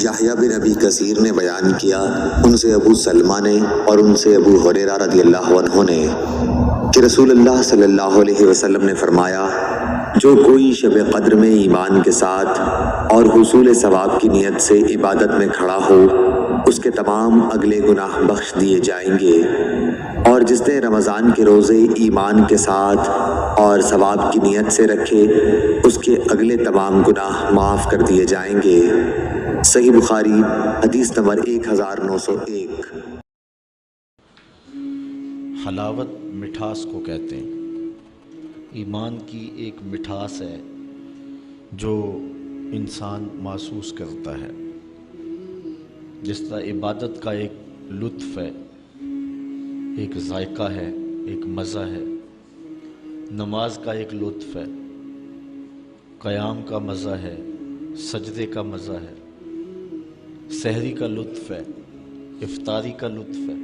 یحییٰ بن ابی کثیر نے بیان کیا، ان سے ابو سلمہ نے اور ان سے ابو ہریرہ رضی اللہ عنہ نے کہ رسول اللہ صلی اللہ علیہ وسلم نے فرمایا، جو کوئی شب قدر میں ایمان کے ساتھ اور حصول ثواب کی نیت سے عبادت میں کھڑا ہو، اس کے تمام اگلے گناہ بخش دیے جائیں گے، اور جس نے رمضان کے روزے ایمان کے ساتھ اور ثواب کی نیت سے رکھے، اس کے اگلے تمام گناہ معاف کر دیے جائیں گے۔ صحیح بخاری حدیث نمبر 1901۔ حلاوت مٹھاس کو کہتے ہیں۔ ایمان کی ایک مٹھاس ہے جو انسان محسوس کرتا ہے، جس طرح عبادت کا ایک لطف ہے، ایک ذائقہ ہے، ایک مزہ ہے، نماز کا ایک لطف ہے، قیام کا مزہ ہے، سجدے کا مزہ ہے، سحری کا لطف ہے، افطاری کا لطف ہے،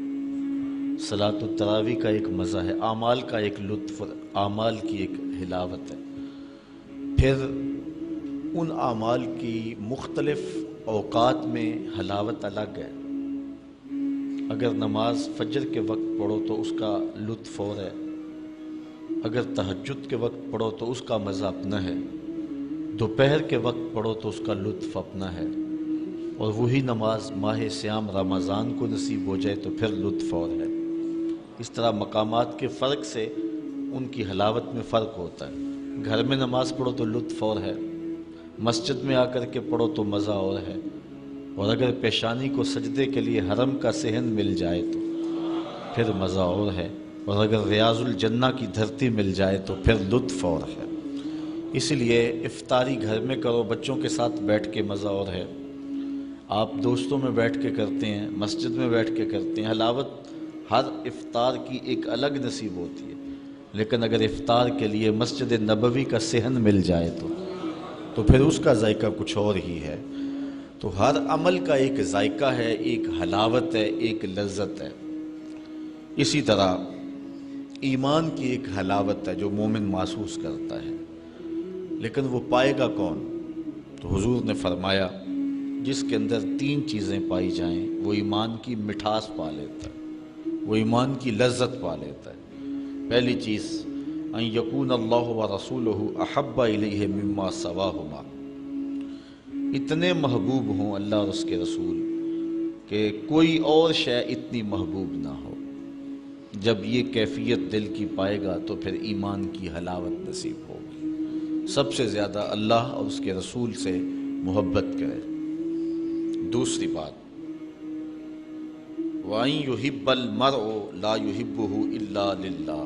صلاۃ التراویح کا ایک مزہ ہے، اعمال کا ایک لطف، اعمال کی ایک حلاوت ہے۔ پھر ان اعمال کی مختلف اوقات میں حلاوت الگ ہے۔ اگر نماز فجر کے وقت پڑھو تو اس کا لطف اور ہے، اگر تہجد کے وقت پڑھو تو اس کا مزہ اپنا ہے، دوپہر کے وقت پڑھو تو اس کا لطف اپنا ہے، اور وہی نماز ماہ صیام رمضان کو نصیب ہو جائے تو پھر لطف اور ہے۔ اس طرح مقامات کے فرق سے ان کی حلاوت میں فرق ہوتا ہے۔ گھر میں نماز پڑھو تو لطف اور ہے، مسجد میں آ کر کے پڑھو تو مزہ اور ہے، اور اگر پیشانی کو سجدے کے لیے حرم کا صحن مل جائے تو پھر مزہ اور ہے، اور اگر ریاض الجنہ کی دھرتی مل جائے تو پھر لطف اور ہے۔ اس لیے افطاری گھر میں کرو، بچوں کے ساتھ بیٹھ کے مزہ اور ہے، آپ دوستوں میں بیٹھ کے کرتے ہیں، مسجد میں بیٹھ کے کرتے ہیں، حلاوت ہر افطار کی ایک الگ نصیب ہوتی ہے۔ لیکن اگر افطار کے لیے مسجد نبوی کا صحن مل جائے تو پھر اس کا ذائقہ کچھ اور ہی ہے۔ تو ہر عمل کا ایک ذائقہ ہے، ایک حلاوت ہے، ایک لذت ہے۔ اسی طرح ایمان کی ایک حلاوت ہے جو مومن محسوس کرتا ہے، لیکن وہ پائے گا کون؟ تو حضور نے فرمایا، جس کے اندر 3 چیزیں پائی جائیں وہ ایمان کی مٹھاس پا لیتا ہے، وہ ایمان کی لذت پا لیتا ہے۔ پہلی چیز، ان یکون اللہ ورسولہ احب الیہ مما سواہما، اتنے محبوب ہوں اللہ اور اس کے رسول کہ کوئی اور شے اتنی محبوب نہ ہو۔ جب یہ کیفیت دل کی پائے گا تو پھر ایمان کی حلاوت نصیب ہوگی۔ سب سے زیادہ اللہ اور اس کے رسول سے محبت کرے۔ دوسری بات، وَأَن يُحِبَّ الْمَرْءُ لَا يُحِبُّهُ إِلَّا لِلَّهِ،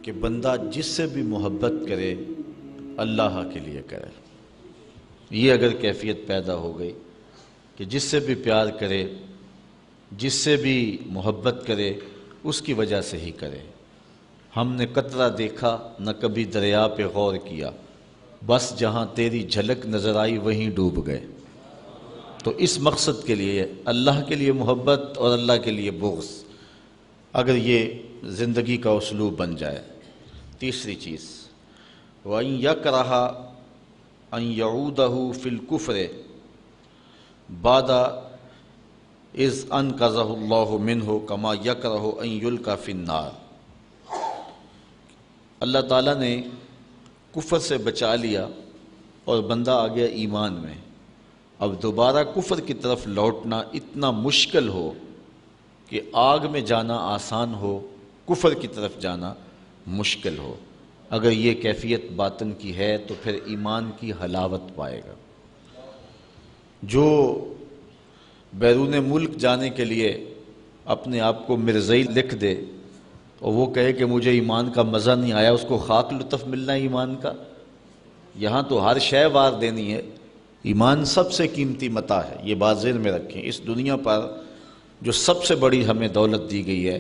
کہ بندہ جس سے بھی محبت کرے اللہ کے لیے کرے۔ یہ اگر کیفیت پیدا ہو گئی کہ جس سے بھی پیار کرے، جس سے بھی محبت کرے، اس کی وجہ سے ہی کرے۔ ہم نے قطرہ دیکھا نہ کبھی دریا پہ غور کیا، بس جہاں تیری جھلک نظر آئی وہیں ڈوب گئے۔ تو اس مقصد کے لیے اللہ کے لیے محبت اور اللہ کے لیے بغض، اگر یہ زندگی کا اسلوب بن جائے۔ تیسری چیز، وَإِن يَكْرَهَ أَن يَعُودَهُ فِي الْكُفْرِ بَعْدَ إِذْ أَنْقَذَهُ اللَّهُ مِنْهُ كَمَا يَكْرَهُ أَن يُلْقَى فِي النَّارِ، اللہ تعالیٰ نے کفر سے بچا لیا اور بندہ آ گیا ایمان میں، اب دوبارہ کفر کی طرف لوٹنا اتنا مشکل ہو کہ آگ میں جانا آسان ہو، کفر کی طرف جانا مشکل ہو۔ اگر یہ کیفیت باطن کی ہے تو پھر ایمان کی حلاوت پائے گا۔ جو بیرون ملک جانے کے لیے اپنے آپ کو مرزئی لکھ دے اور وہ کہے کہ مجھے ایمان کا مزہ نہیں آیا، اس کو خاک لطف ملنا ہے ایمان کا؟ یہاں تو ہر شے وار دینی ہے، ایمان سب سے قیمتی متاع ہے، یہ بات ذہن میں رکھیں۔ اس دنیا پر جو سب سے بڑی ہمیں دولت دی گئی ہے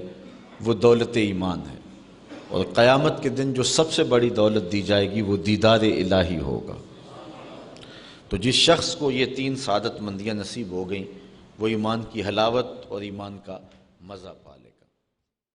وہ دولت ایمان ہے، اور قیامت کے دن جو سب سے بڑی دولت دی جائے گی وہ دیدار الہی ہوگا۔ تو جس شخص کو یہ 3 سعادت مندیاں نصیب ہو گئیں وہ ایمان کی حلاوت اور ایمان کا مزہ پا لے گا۔